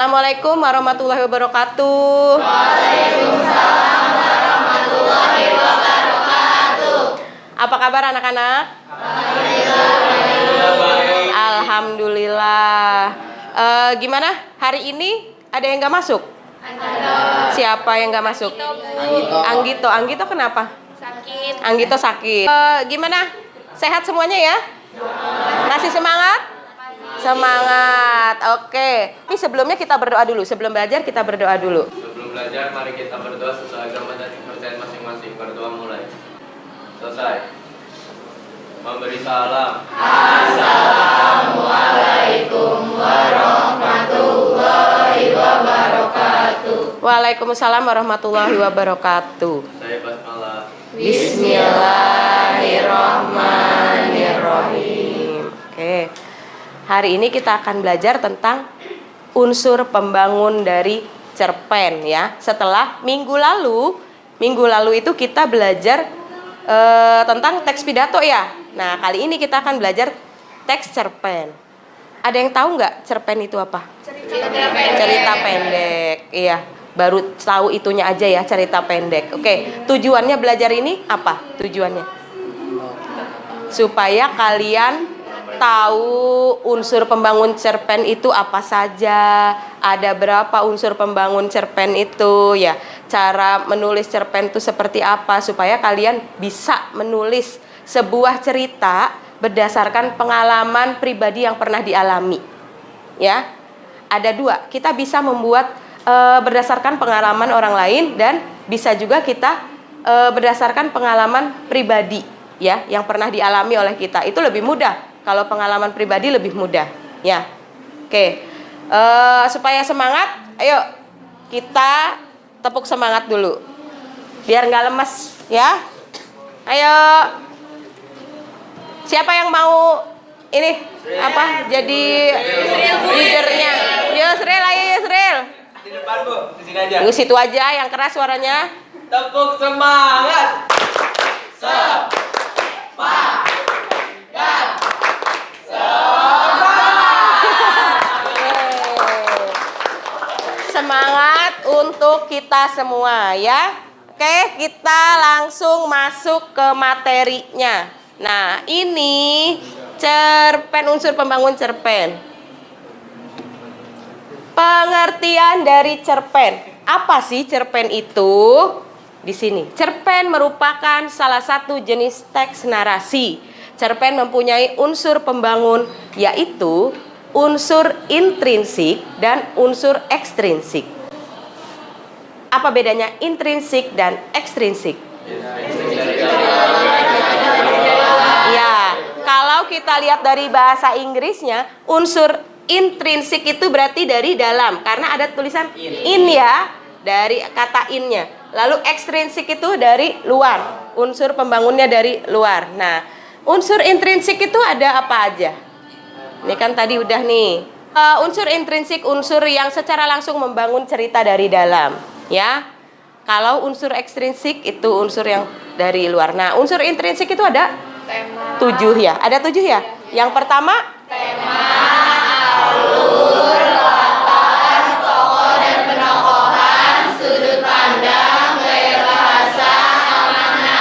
Assalamualaikum warahmatullahi wabarakatuh. Waalaikumsalam warahmatullahi wabarakatuh. Apa kabar anak-anak? Alhamdulillah. Gimana? Hari ini ada yang nggak masuk? Ada. Siapa yang nggak masuk? Anggito. Anggito kenapa? Sakit. Anggito sakit. Gimana? Sehat semuanya ya? Masih semangat? Semangat. Oke. Tapi sebelumnya kita berdoa dulu. Sebelum belajar kita berdoa dulu. Sebelum belajar, mari kita berdoa sesuai agama dan kepercayaan masing-masing. Berdoa mulai. Selesai. Memberi salam. Assalamualaikum warahmatullahi wabarakatuh. Waalaikumsalam warahmatullahi wabarakatuh. Saya basmalah. Bismillahirrahmanirrahim. Oke. Hari ini kita akan belajar tentang unsur pembangun dari cerpen ya. Setelah minggu lalu itu kita belajar tentang teks pidato ya. Nah, kali ini kita akan belajar teks cerpen. Ada yang tahu nggak cerpen itu apa? Cerita pendek. Iya, baru tahu itunya aja ya, cerita pendek. Oke, tujuannya belajar ini apa? Tujuannya supaya kalian tahu unsur pembangun cerpen itu apa saja, ada berapa unsur pembangun cerpen itu ya, cara menulis cerpen itu seperti apa, supaya kalian bisa menulis sebuah cerita berdasarkan pengalaman pribadi yang pernah dialami ya. Ada dua, kita bisa membuat berdasarkan pengalaman orang lain, dan bisa juga kita berdasarkan pengalaman pribadi ya, yang pernah dialami oleh kita. Itu lebih mudah. Kalau pengalaman pribadi lebih mudah ya. Oke. Supaya semangat, ayo kita tepuk semangat dulu biar nggak lemes ya. Ayo, siapa yang mau ini apa jadi leadernya? Yusril, ayo Yusril. Di depan, Bu. Di sini aja. Di situ aja yang keras suaranya. Tepuk semangat. Semangat untuk kita semua ya. Oke, kita langsung masuk ke materinya. Nah, ini cerpen, unsur pembangun cerpen. Pengertian dari cerpen. Apa sih cerpen itu? Di sini. Cerpen merupakan salah satu jenis teks narasi. Cerpen mempunyai unsur pembangun, yaitu unsur intrinsik dan unsur ekstrinsik. Apa bedanya intrinsik dan ekstrinsik? Ya, kalau kita lihat dari bahasa Inggrisnya, unsur intrinsik itu berarti dari dalam, karena ada tulisan in ya, dari kata innya. Lalu ekstrinsik itu dari luar, unsur pembangunnya dari luar. Nah, unsur intrinsik itu ada apa aja? Ini kan tadi udah nih. Unsur intrinsik, unsur yang secara langsung membangun cerita dari dalam ya. Kalau unsur ekstrinsik itu unsur yang dari luar. Nah, unsur intrinsik itu ada 7 ya. Ada 7 ya. Yang pertama Tema, alur, latar, tokoh dan penokohan, sudut pandang, gaya bahasa, makna.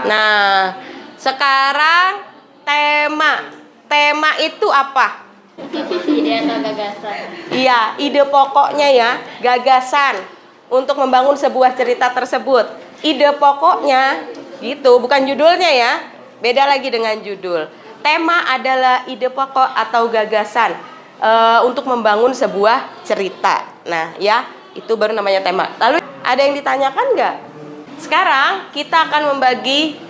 Nah, sekarang tema. Tema itu apa? Ide atau gagasan. Iya, ide pokoknya ya, gagasan untuk membangun sebuah cerita tersebut. Ide pokoknya gitu, bukan judulnya ya. Beda lagi dengan judul. Tema adalah ide pokok atau gagasan untuk membangun sebuah cerita. Nah, ya, itu baru namanya tema. Lalu ada yang ditanyakan nggak? Sekarang kita akan membagi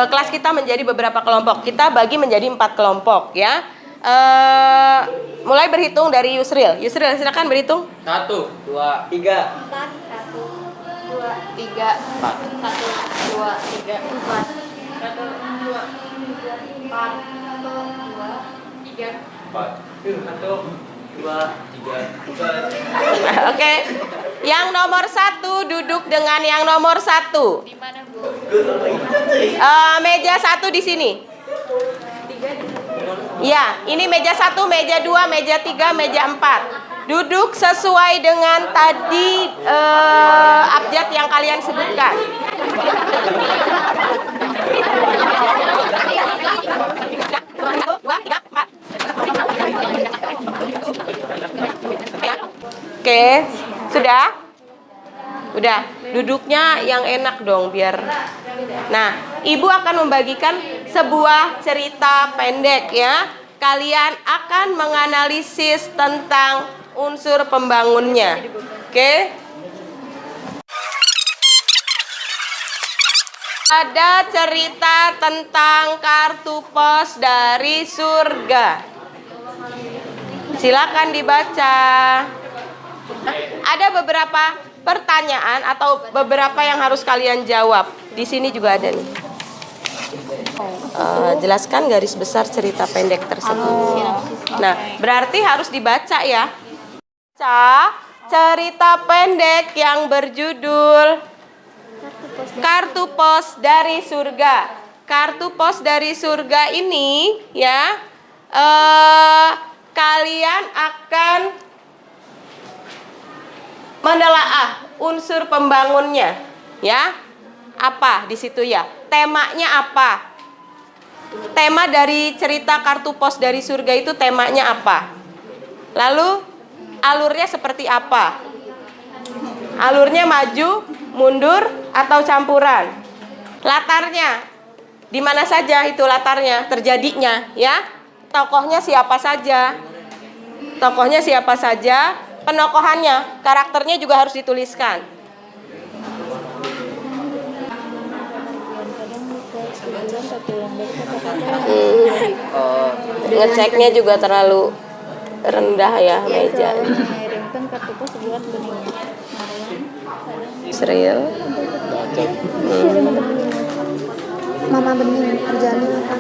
kelas kita menjadi beberapa kelompok. Kita bagi menjadi 4 kelompok ya. Mulai berhitung dari Yusril. Yusril, silakan berhitung. 1, 2, 3. 4, 1, 2, 3, 4, 1, 2, 3, 4, 1, 2, 4, 1, 2, 3, 4. 1, 2, 3, 4. Oke. Yang nomor 1 duduk dengan yang nomor 1. di mana Bu? Meja 1 di sini. 3 di Ya, ini meja 1, meja 2, meja 3, meja 4. duduk sesuai dengan tadi abjad yang kalian sebutkan. Oke, sudah? Udah, duduknya yang enak dong biar. Nah, Ibu akan membagikan sebuah cerita pendek ya. Kalian akan menganalisis tentang unsur pembangunnya. Oke? Ada cerita tentang kartu pos dari surga. Silakan dibaca. Ada beberapa pertanyaan atau beberapa yang harus kalian jawab. Di sini juga ada nih. Jelaskan garis besar cerita pendek tersebut. Nah, berarti harus dibaca ya. Baca cerita pendek yang berjudul Kartu Pos dari Surga. Kartu pos dari surga ini ya, kalian akan menelaah unsur pembangunnya ya. Apa di situ ya? Temanya apa? Tema dari cerita kartu pos dari surga itu temanya apa? Lalu alurnya seperti apa? Alurnya maju, mundur, atau campuran? Latarnya di mana saja itu latarnya terjadinya ya? Tokohnya siapa saja? Tokohnya siapa saja? Penokohannya, karakternya juga harus dituliskan. Ngeceknya juga terlalu rendah ya meja. Mengirimkan kartu pos buat beningnya. Serius? Mama Bening kerjanya apa?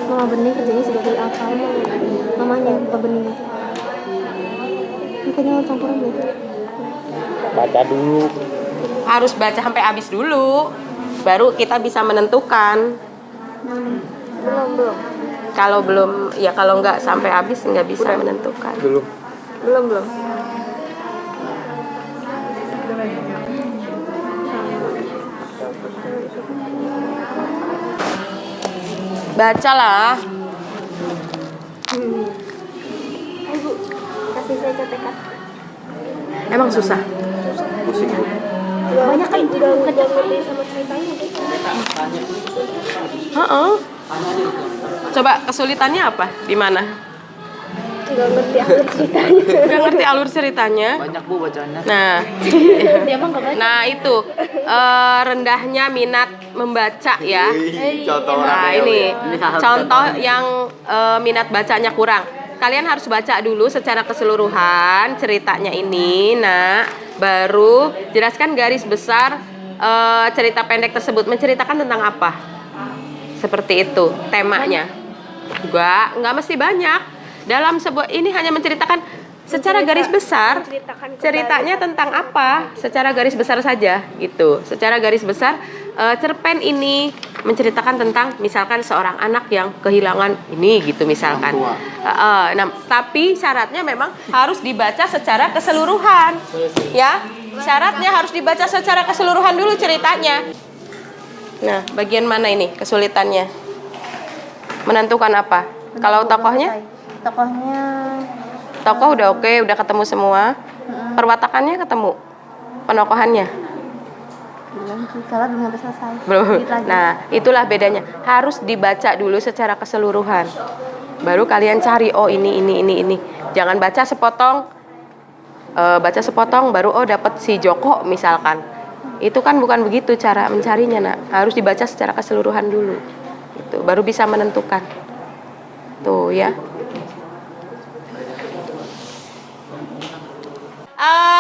Mama Bening kerjanya sebagai apa? Mamanya Pak Bening. Makanya campuran dulu. Baca dulu. Harus baca sampai habis dulu, baru kita bisa menentukan. Belum. Kalau belum, ya kalau nggak sampai habis nggak bisa menentukan. Belum. Bacalah. Ibu, kasih saya contekan. Emang susah. Pusing bu. Banyak kan udah ngerti sama ceritanya. Coba kesulitannya apa? Di mana? Nggak ngerti alur ceritanya. Nggak ngerti alur ceritanya. Banyak bu bacaannya. Nah, Dia mah nggak baca. nah itu rendahnya minat membaca ya. Contoh Nah ini contoh yang minat bacanya kurang. Kalian harus baca dulu secara keseluruhan ceritanya ini. Nah, baru jelaskan garis besar cerita pendek tersebut menceritakan tentang apa. Seperti itu temanya. Nggak mesti banyak. Dalam sebuah ini hanya menceritakan secara garis besar ceritanya tentang apa, secara garis besar saja gitu. Secara garis besar cerpen ini menceritakan tentang misalkan seorang anak yang kehilangan ini gitu misalkan. Nah, tapi syaratnya memang harus dibaca secara keseluruhan ya. Syaratnya harus dibaca secara keseluruhan dulu ceritanya. Nah, bagian mana ini kesulitannya? Menentukan apa? Kalau tokohnya? Tokoh udah oke, udah ketemu semua. Perwatakannya ketemu. Penokohannya? Belum sampai selesai. Belum. Nah, itulah bedanya. Harus dibaca dulu secara keseluruhan. Baru kalian cari, oh ini. Jangan baca sepotong. Baca sepotong baru dapat si Joko misalkan. Itu kan bukan begitu cara mencarinya, nak. Harus dibaca secara keseluruhan dulu. Itu baru bisa menentukan. Tuh ya.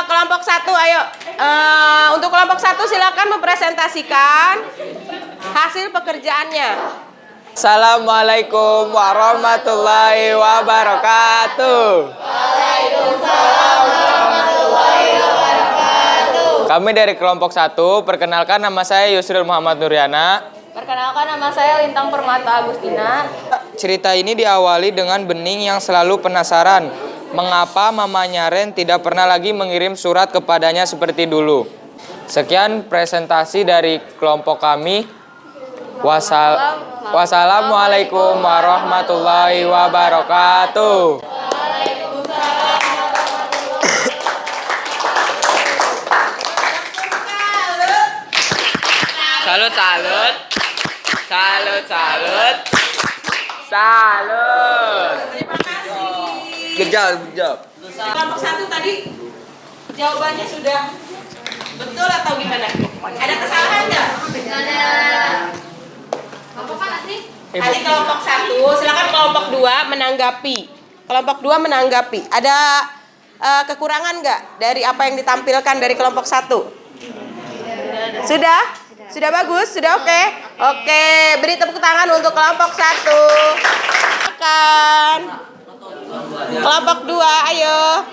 Kelompok 1 ayo. Untuk kelompok 1 silakan mempresentasikan hasil pekerjaannya. Assalamualaikum warahmatullahi wabarakatuh. Waalaikumsalam warahmatullahi wabarakatuh. Kami dari kelompok 1, perkenalkan nama saya Yusril Muhammad Nuryana. Perkenalkan nama saya Lintang Permata Agustina. Cerita ini diawali dengan Bening yang selalu penasaran mengapa mamanya Ren tidak pernah lagi mengirim surat kepadanya seperti dulu. Sekian presentasi dari kelompok kami. Wassalamualaikum warahmatullahi wabarakatuh. Salut, salut. Salut, salut. Salut. Terima kasih. Good job, good job. Kelompok 1 tadi jawabannya sudah betul atau gimana? Ada kesalahan nggak? Kelompok mana sih? Tadi kelompok 1, silakan kelompok 2 menanggapi. Kelompok 2 menanggapi. Ada kekurangan nggak dari apa yang ditampilkan dari kelompok 1? Sudah? Sudah bagus? Sudah oke? Oke, beri tepuk tangan untuk kelompok 1. Silakan. Kelompok 2, ayo.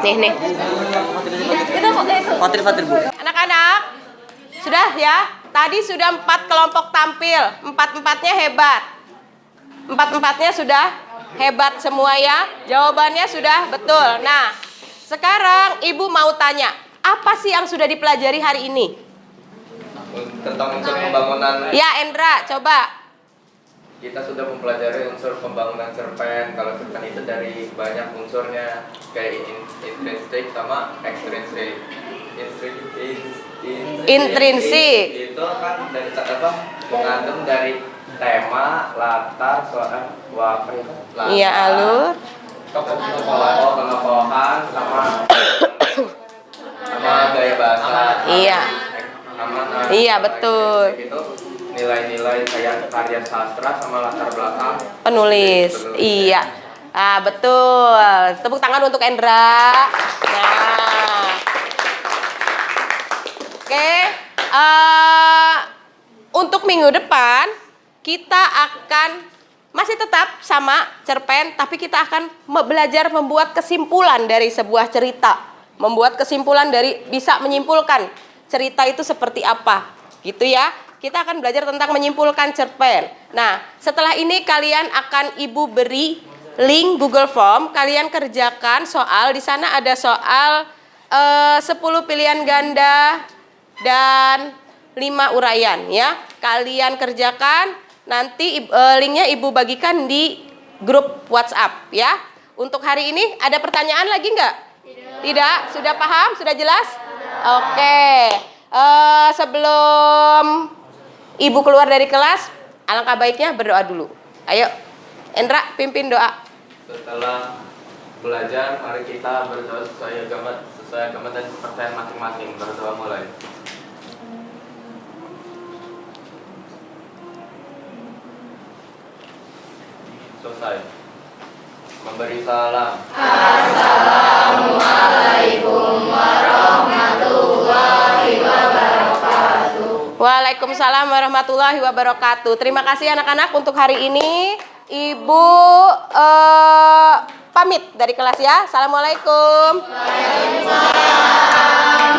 Nih. Anak-anak, sudah ya? Tadi sudah 4 kelompok tampil. 4-4-nya hebat. 4-4-nya sudah hebat semua ya. Jawabannya sudah betul. Nah, sekarang Ibu mau tanya, apa sih yang sudah dipelajari hari ini? Tentang unsur pembangunan. Ya, Endra, coba. Kita sudah mempelajari unsur pembangunan cerpen. Kalau cerpen itu dari banyak unsurnya, kayak intrinsik sama ekstrinsik. Intrinsik. Itu kan dari apa? Mengandung dari tema, latar, soal, Iya, alur. penokohan sama gaya bahasa. Iya. Sama Iya, betul. Itu nilai-nilai kayak karya sastra sama latar belakang Penulis. Iya. Ah, betul. Tepuk tangan untuk Endra. Nah. Oke. Untuk minggu depan kita akan masih tetap sama cerpen, tapi kita akan belajar membuat kesimpulan dari sebuah cerita. Membuat kesimpulan dari bisa menyimpulkan cerita itu seperti apa. Gitu ya. Kita akan belajar tentang menyimpulkan cerpen. Nah, setelah ini kalian akan Ibu beri link Google Form. Kalian kerjakan soal. Di sana ada soal 10 pilihan ganda dan 5 uraian ya. Kalian kerjakan. Nanti linknya Ibu bagikan di grup WhatsApp ya. Untuk hari ini ada pertanyaan lagi nggak? Tidak. Sudah paham? Sudah jelas? Oke. Sebelum Ibu keluar dari kelas, alangkah baiknya berdoa dulu. Ayo, Endra, pimpin doa. Setelah belajar, mari kita berdoa sesuai agama dan kepercayaan masing-masing. Berdoa mulai. Selesai. Memberi salam. Assalamualaikum warahmatullahi wabarakatuh. Waalaikumsalam warahmatullahi wabarakatuh. Terima kasih anak-anak untuk hari ini. Ibu pamit dari kelas ya. Assalamualaikum. Waalaikumsalam.